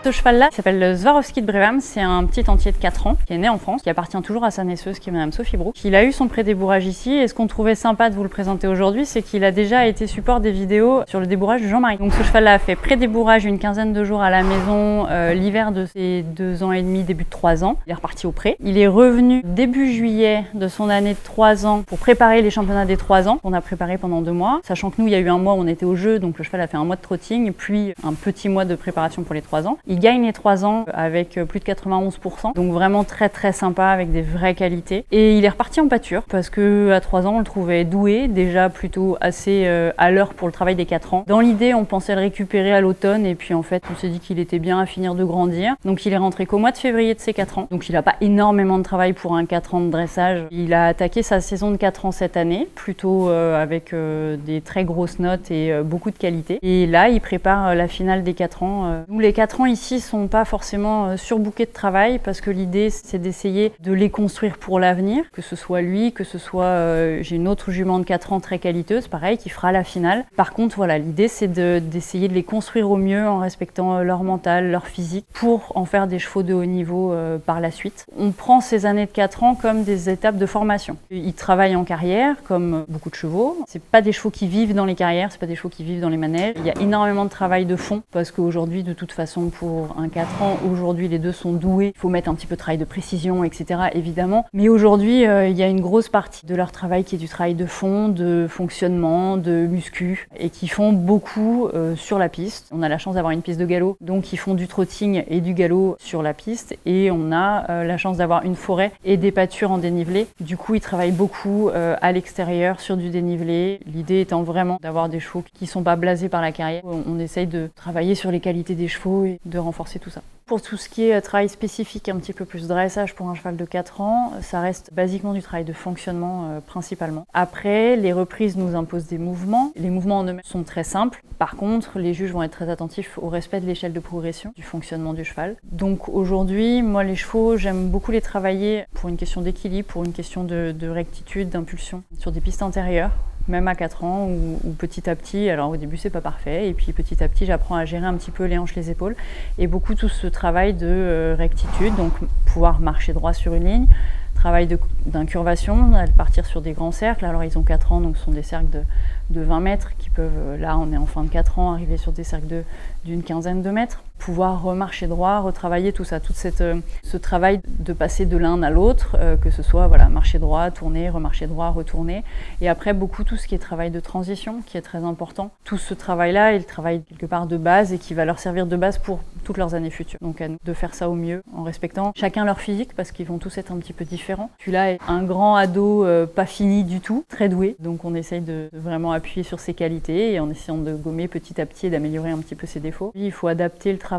Ce cheval-là s'appelle le Swarovski de Brévam, c'est un petit entier de 4 ans qui est né en France, qui appartient toujours à sa naisseuse qui est Madame Sophie Brou. Il a eu son pré-débourrage ici et ce qu'on trouvait sympa de vous le présenter aujourd'hui, c'est qu'il a déjà été support des vidéos sur le débourrage de Jean-Marie. Donc ce cheval-là a fait pré-débourrage une quinzaine de jours à la maison l'hiver de ses 2 ans et demi, début de 3 ans. Il est reparti au pré. Il est revenu début juillet de son année de 3 ans pour préparer les championnats des 3 ans qu'on a préparé pendant 2 mois. Sachant que nous, il y a eu un mois où on était au jeu, donc le cheval a fait un mois de trotting, puis un petit mois de préparation pour les 3 ans. Il gagne les 3 ans avec plus de 91%, donc vraiment très sympa avec des vraies qualités. Et il est reparti en pâture parce que à 3 ans on le trouvait doué, déjà plutôt assez à l'heure pour le travail des 4 ans. Dans l'idée on pensait le récupérer à l'automne et puis en fait on s'est dit qu'il était bien à finir de grandir. Donc il est rentré qu'au mois de février de ses 4 ans. Donc il n'a pas énormément de travail pour un 4 ans de dressage. Il a attaqué sa saison de 4 ans cette année, plutôt avec des très grosses notes et beaucoup de qualité. Et là il prépare la finale des 4 ans. Nous les 4 ans ici sont pas forcément surbookés de travail parce que l'idée c'est d'essayer de les construire pour l'avenir, que ce soit lui, que ce soit j'ai une autre jument de 4 ans très qualiteuse, pareil, qui fera la finale. Par contre voilà, l'idée c'est d'essayer de les construire au mieux en respectant leur mental, leur physique pour en faire des chevaux de haut niveau par la suite. On prend ces années de 4 ans comme des étapes de formation. Ils travaillent en carrière comme beaucoup de chevaux. C'est pas des chevaux qui vivent dans les carrières, c'est pas des chevaux qui vivent dans les manèges. Il y a énormément de travail de fond parce qu'aujourd'hui de toute façon pour un 4 ans, aujourd'hui les deux sont doués. Il faut mettre un petit peu de travail de précision, etc. évidemment. Mais aujourd'hui il y a une grosse partie de leur travail qui est du travail de fond, de fonctionnement, de muscu et qui font beaucoup sur la piste. On a la chance d'avoir une piste de galop, donc ils font du trotting et du galop sur la piste et on a la chance d'avoir une forêt et des pâtures en dénivelé. Du coup ils travaillent beaucoup à l'extérieur sur du dénivelé. L'idée étant vraiment d'avoir des chevaux qui sont pas blasés par la carrière. On essaye de travailler sur les qualités des chevaux et de renforcer tout ça. Pour tout ce qui est travail spécifique, un petit peu plus dressage pour un cheval de 4 ans, ça reste basiquement du travail de fonctionnement principalement. Après, les reprises nous imposent des mouvements. Les mouvements en eux-mêmes sont très simples. Par contre, les juges vont être très attentifs au respect de l'échelle de progression du fonctionnement du cheval. Donc aujourd'hui, moi les chevaux, j'aime beaucoup les travailler pour une question d'équilibre, pour une question de rectitude, d'impulsion, sur des pistes intérieures. Même à 4 ans ou petit à petit, alors au début c'est pas parfait et puis petit à petit j'apprends à gérer un petit peu les hanches, les épaules et beaucoup tout ce travail de rectitude, donc pouvoir marcher droit sur une ligne, travail d'incurvation, partir sur des grands cercles. Alors ils ont 4 ans donc ce sont des cercles de 20 mètres qui peuvent, là on est en fin de 4 ans, arriver sur des cercles d'une quinzaine de mètres. Pouvoir remarcher droit, retravailler tout ça, ce travail de passer de l'un à l'autre, que ce soit voilà, marcher droit, tourner, remarcher droit, retourner. Et après beaucoup tout ce qui est travail de transition qui est très important. Tout ce travail-là est le travail quelque part de base et qui va leur servir de base pour toutes leurs années futures. Donc à nous de faire ça au mieux en respectant chacun leur physique parce qu'ils vont tous être un petit peu différents. Celui-là est un grand ado pas fini du tout, très doué. Donc on essaye de vraiment appuyer sur ses qualités et en essayant de gommer petit à petit et d'améliorer un petit peu ses défauts. Il faut adapter le travail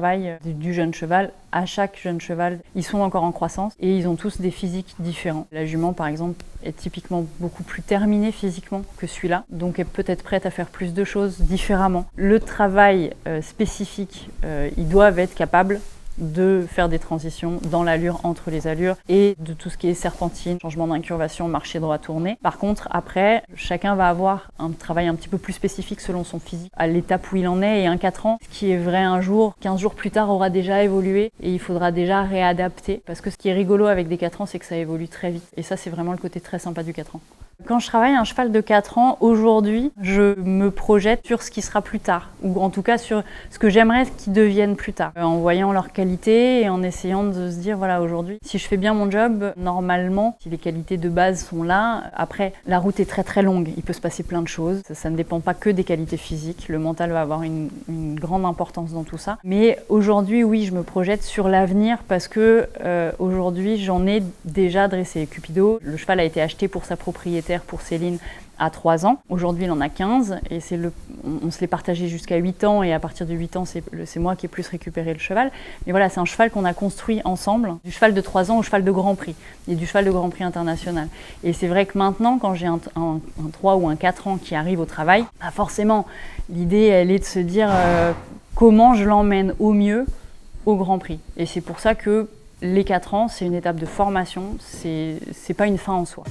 du jeune cheval à chaque jeune cheval. Ils sont encore en croissance et ils ont tous des physiques différents. La jument par exemple est typiquement beaucoup plus terminée physiquement que celui-là, donc est peut-être prête à faire plus de choses différemment. Le travail spécifique, ils doivent être capables de faire des transitions dans l'allure, entre les allures et de tout ce qui est serpentine, changement d'incurvation, marcher droit, tourner. Par contre, après, chacun va avoir un travail un petit peu plus spécifique selon son physique, à l'étape où il en est et un 4 ans, ce qui est vrai un jour, 15 jours plus tard aura déjà évolué et il faudra déjà réadapter. Parce que ce qui est rigolo avec des 4 ans, c'est que ça évolue très vite. Et ça, c'est vraiment le côté très sympa du 4 ans. Quand je travaille un cheval de 4 ans, aujourd'hui, je me projette sur ce qui sera plus tard, ou en tout cas sur ce que j'aimerais qu'ils deviennent plus tard, en voyant leurs qualités et en essayant de se dire, voilà, aujourd'hui, si je fais bien mon job, normalement, si les qualités de base sont là, après, la route est très longue, il peut se passer plein de choses, ça ne dépend pas que des qualités physiques, le mental va avoir une grande importance dans tout ça, mais aujourd'hui, oui, je me projette sur l'avenir parce que aujourd'hui, j'en ai déjà dressé. Cupido, le cheval a été acheté pour sa propriétaire, pour Céline, à 3 ans. Aujourd'hui, il en a 15 et on se l'est partagé jusqu'à 8 ans et à partir de 8 ans, c'est moi qui ai plus récupéré le cheval. Mais voilà, c'est un cheval qu'on a construit ensemble, du cheval de 3 ans au cheval de Grand Prix et du cheval de Grand Prix international. Et c'est vrai que maintenant, quand j'ai un 3 ou un 4 ans qui arrive au travail, bah forcément, l'idée, elle est de se dire comment je l'emmène au mieux au Grand Prix. Et c'est pour ça que les 4 ans, c'est une étape de formation, c'est pas une fin en soi.